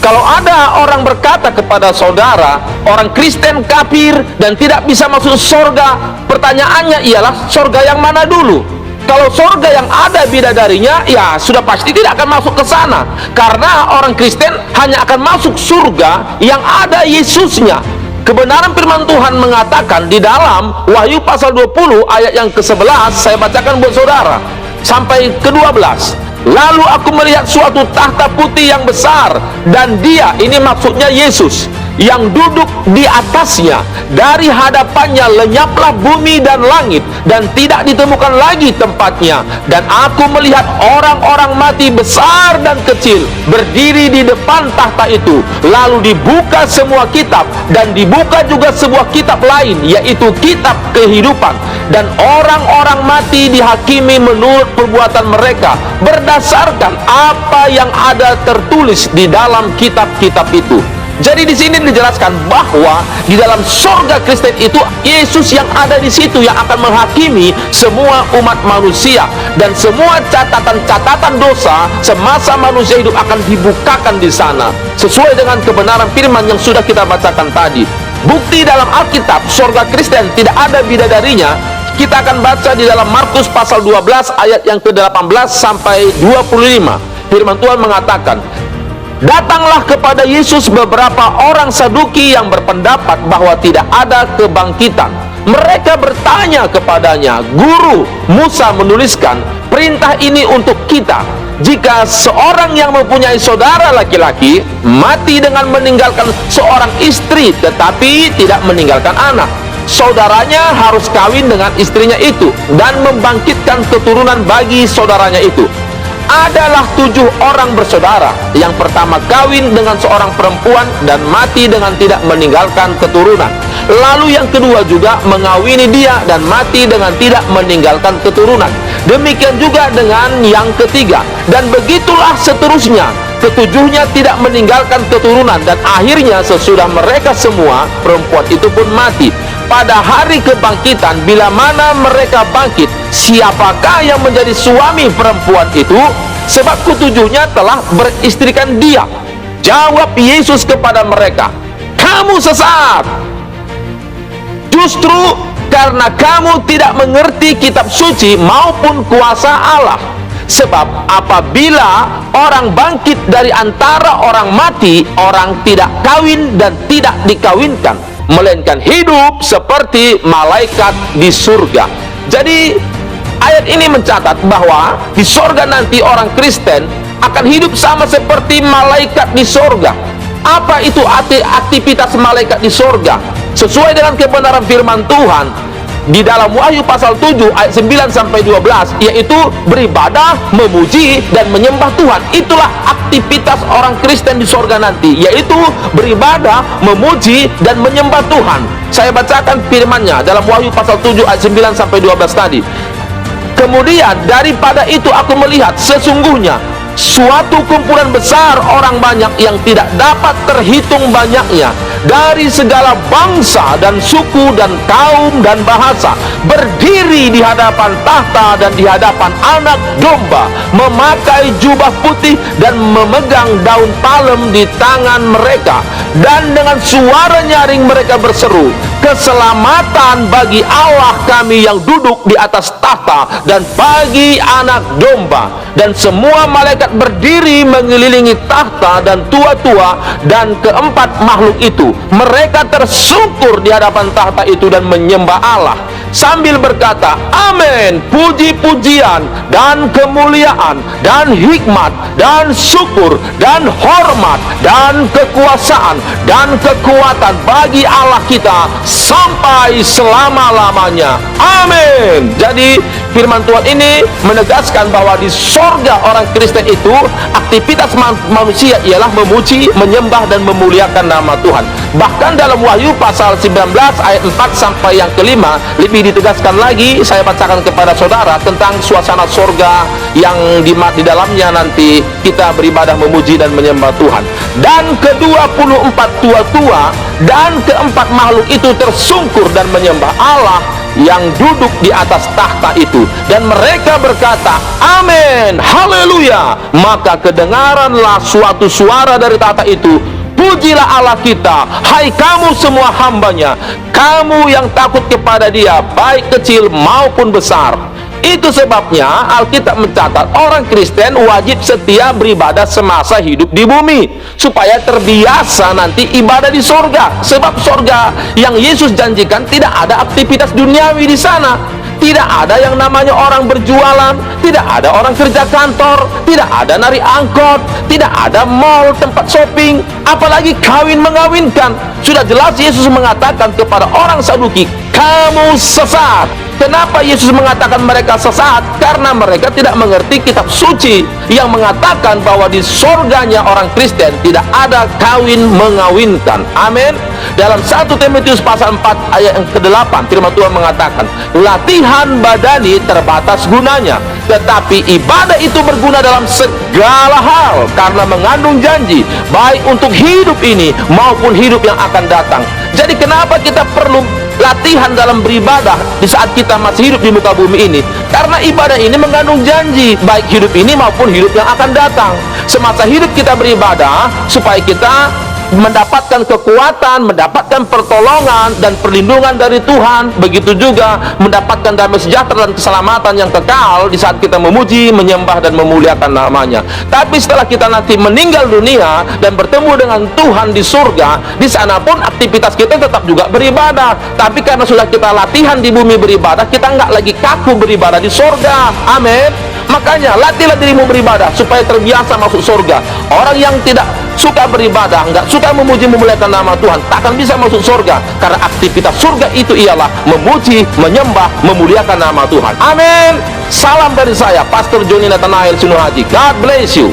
Kalau ada orang berkata kepada saudara, orang Kristen kafir dan tidak bisa masuk surga, pertanyaannya ialah surga yang mana dulu? Kalau surga yang ada bidadarinya, ya sudah pasti tidak akan masuk ke sana, karena orang Kristen hanya akan masuk surga yang ada Yesusnya. Kebenaran firman Tuhan mengatakan di dalam Wahyu pasal 20 ayat yang ke-11, saya bacakan buat saudara sampai ke-12. Lalu aku melihat suatu tahta putih yang besar, dan dia, ini maksudnya Yesus, yang duduk di atasnya. Dari hadapannya lenyaplah bumi dan langit, dan tidak ditemukan lagi tempatnya. Dan aku melihat orang-orang mati besar dan kecil berdiri di depan tahta itu. Lalu dibuka semua kitab, dan dibuka juga sebuah kitab lain, yaitu kitab kehidupan. Dan orang-orang mati dihakimi menurut perbuatan mereka, berdasarkan apa yang ada tertulis di dalam kitab-kitab itu. Jadi di sini dijelaskan bahwa di dalam surga Kristen itu Yesus yang ada di situ yang akan menghakimi semua umat manusia, dan semua catatan-catatan dosa semasa manusia hidup akan dibukakan di sana sesuai dengan kebenaran firman yang sudah kita bacakan tadi. Bukti dalam Alkitab surga Kristen tidak ada bidadarinya kita akan baca di dalam Markus pasal 12 ayat yang ke-18 sampai 25. Firman Tuhan mengatakan, datanglah kepada Yesus beberapa orang Saduki yang berpendapat bahwa tidak ada kebangkitan. Mereka bertanya kepadanya, Guru, Musa menuliskan perintah ini untuk kita. Jika seorang yang mempunyai saudara laki-laki mati dengan meninggalkan seorang istri tetapi tidak meninggalkan anak, saudaranya harus kawin dengan istrinya itu dan membangkitkan keturunan bagi saudaranya itu. Adalah 7 orang bersaudara. Yang pertama kawin dengan seorang perempuan dan mati dengan tidak meninggalkan keturunan. Lalu yang kedua juga mengawini dia dan mati dengan tidak meninggalkan keturunan. Demikian juga dengan yang ketiga, dan begitulah seterusnya. Ketujuhnya tidak meninggalkan keturunan, dan akhirnya sesudah mereka semua, perempuan itu pun mati. Pada hari kebangkitan, bila mana mereka bangkit, siapakah yang menjadi suami perempuan itu? Sebab ketujuhnya telah beristrikan dia. Jawab Yesus kepada mereka, kamu sesat. Justru karena kamu tidak mengerti kitab suci maupun kuasa Allah. Sebab apabila orang bangkit dari antara orang mati, orang tidak kawin dan tidak dikawinkan, melainkan hidup seperti malaikat di surga. Jadi ayat ini mencatat bahwa di surga nanti orang Kristen akan hidup sama seperti malaikat di surga. Apa itu aktivitas malaikat di surga? Sesuai dengan kebenaran firman Tuhan di dalam Wahyu pasal 7 ayat 9 sampai 12, yaitu beribadah, memuji dan menyembah Tuhan. Itulah aktivitas orang Kristen di surga nanti, yaitu beribadah, memuji dan menyembah Tuhan. Saya bacakan firman-Nya dalam Wahyu pasal 7 ayat 9 sampai 12 tadi. Kemudian daripada itu aku melihat sesungguhnya suatu kumpulan besar orang banyak yang tidak dapat terhitung banyaknya, dari segala bangsa dan suku dan kaum dan bahasa, berdiri di hadapan tahta dan di hadapan Anak Domba, memakai jubah putih dan memegang daun palem di tangan mereka, dan dengan suara nyaring mereka berseru, keselamatan bagi Allah kami yang duduk di atas tahta dan bagi Anak Domba. Dan semua malaikat berdiri mengelilingi tahta dan tua-tua dan keempat makhluk itu. Mereka tersungkur di hadapan tahta itu dan menyembah Allah sambil berkata, amin, puji-pujian dan kemuliaan dan hikmat dan syukur dan hormat dan kekuasaan dan kekuatan bagi Allah kita sampai selama-lamanya, amin. Jadi firman Tuhan ini menegaskan bahwa di surga orang Kristen itu aktivitas manusia ialah memuji, menyembah dan memuliakan nama Tuhan. Bahkan dalam Wahyu pasal 19 ayat 4 sampai yang kelima lebih ditegaskan lagi. Saya bacakan kepada saudara tentang suasana surga yang di dalamnya nanti kita beribadah, memuji dan menyembah Tuhan. Dan ke-24 tua-tua dan keempat makhluk itu tersungkur dan menyembah Allah yang duduk di atas tahta itu, dan mereka berkata, amin, haleluya. Maka kedengaranlah suatu suara dari tahta itu, pujilah Allah kita, hai kamu semua hambanya, kamu yang takut kepada Dia, baik kecil maupun besar. Itu sebabnya Alkitab mencatat orang Kristen wajib setia beribadah semasa hidup di bumi, supaya terbiasa nanti ibadah di sorga. Sebab sorga yang Yesus janjikan tidak ada aktivitas duniawi di sana. Tidak ada yang namanya orang berjualan, tidak ada orang kerja kantor, tidak ada nari angkot, tidak ada mall, tempat shopping, apalagi kawin mengawinkan. Sudah jelas Yesus mengatakan kepada orang Saduki, kamu sesat. Kenapa Yesus mengatakan mereka sesat? Karena mereka tidak mengerti kitab suci yang mengatakan bahwa di sorganya orang Kristen tidak ada kawin mengawinkan. Amin. Dalam 1 Timotius pasal 4 ayat yang ke-8, firman Tuhan mengatakan, latihan badani terbatas gunanya, tetapi ibadah itu berguna dalam segala hal, karena mengandung janji baik untuk hidup ini maupun hidup yang akan datang. Jadi kenapa kita perlu latihan dalam beribadah di saat kita masih hidup di muka bumi ini? Karena ibadah ini mengandung janji baik hidup ini maupun hidup yang akan datang. Semasa hidup kita beribadah supaya kita mendapatkan kekuatan, mendapatkan pertolongan dan perlindungan dari Tuhan. Begitu juga mendapatkan damai sejahtera dan keselamatan yang kekal di saat kita memuji, menyembah dan memuliakan namanya. Tapi setelah kita nanti meninggal dunia dan bertemu dengan Tuhan di surga, di sana pun aktivitas kita tetap juga beribadah. Tapi karena sudah kita latihan di bumi beribadah, kita nggak lagi kaku beribadah di surga. Amin. Makanya latihlah dirimu beribadah supaya terbiasa masuk surga. Orang yang tidak suka beribadah, nggak suka memuji memuliakan nama Tuhan, takkan bisa masuk surga. Karena aktivitas surga itu ialah memuji, menyembah, memuliakan nama Tuhan. Amin. Salam dari saya, Pastor Joni Nathanael Sinuhaji. God bless you.